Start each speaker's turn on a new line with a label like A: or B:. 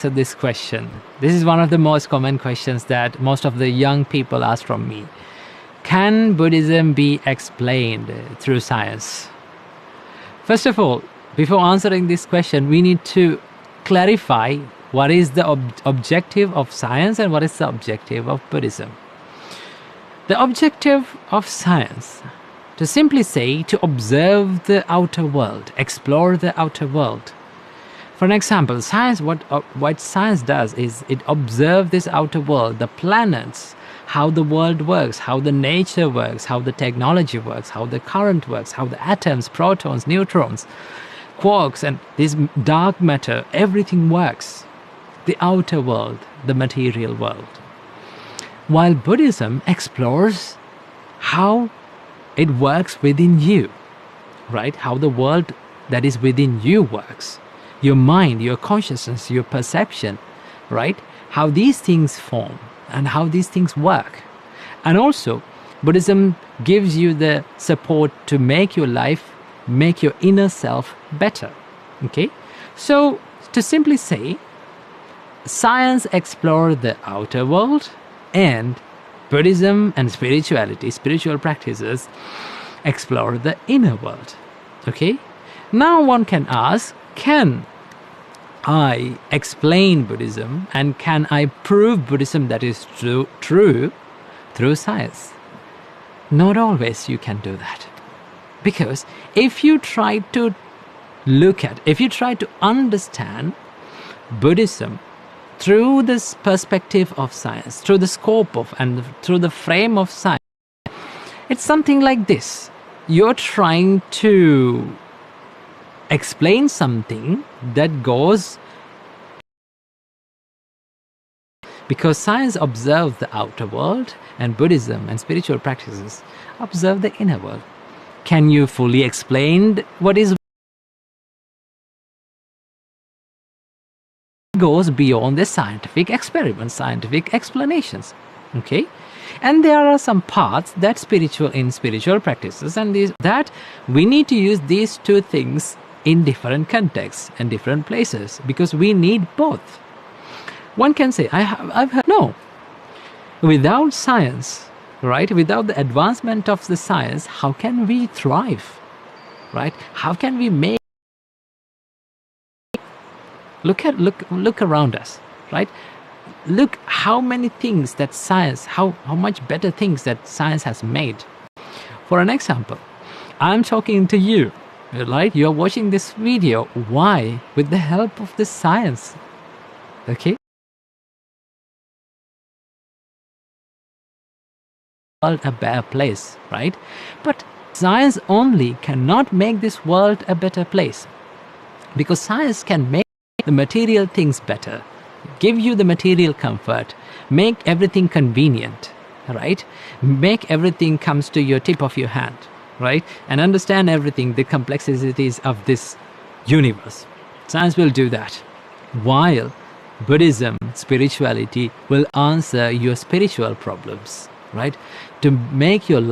A: answer this question. This is one of the most common questions that most of the young people ask from me. Can Buddhism be explained through science? First of all, before answering this question, we need to clarify what is the objective of science and what is the objective of Buddhism. The objective of science, to simply say, to observe the outer world, explore the outer world. For an example, science, what science does is it observes this outer world, the planets, how the world works, how the nature works, how the technology works, how the current works, how the atoms, protons, neutrons, quarks, and this dark matter, everything works. The outer world, the material world. While Buddhism explores how it works within you, right? How the world that is within you works. Your mind, your consciousness, your perception, right? How these things form and how these things work. And also, Buddhism gives you the support to make your life, make your inner self better. Okay? So, to simply say, science explores the outer world, and Buddhism and spirituality, spiritual practices, explore the inner world. Okay? Now one can ask, can I explain Buddhism and can I prove Buddhism that is true through science? Not always you can do that. Because if you try to understand Buddhism through this perspective of science, through the scope of and through the frame of science, it's something like this. You're trying to explain something that goes, because science observes the outer world and Buddhism and spiritual practices observe the inner world. Can you fully explain what is goes beyond the scientific experiments, scientific explanations? Okay? And there are some parts that spiritual practices, and that we need to use these two things in different contexts and different places, because we need both. One can say, I've heard, no. Without science, right? Without the advancement of the science, how can we thrive? Right? How can we make? Look around us, right? Look how many things that science, how much better things that science has made. For an example, I'm talking to you, right? You're watching this video. Why? With the help of the science. Okay? World a better place, right? But science only cannot make this world a better place, because science can make the material things better, give you the material comfort, make everything convenient, right? Make everything comes to your tip of your hand, right? And understand everything, the complexities of this universe. Science will do that. While Buddhism, spirituality will answer your spiritual problems, right? To make your life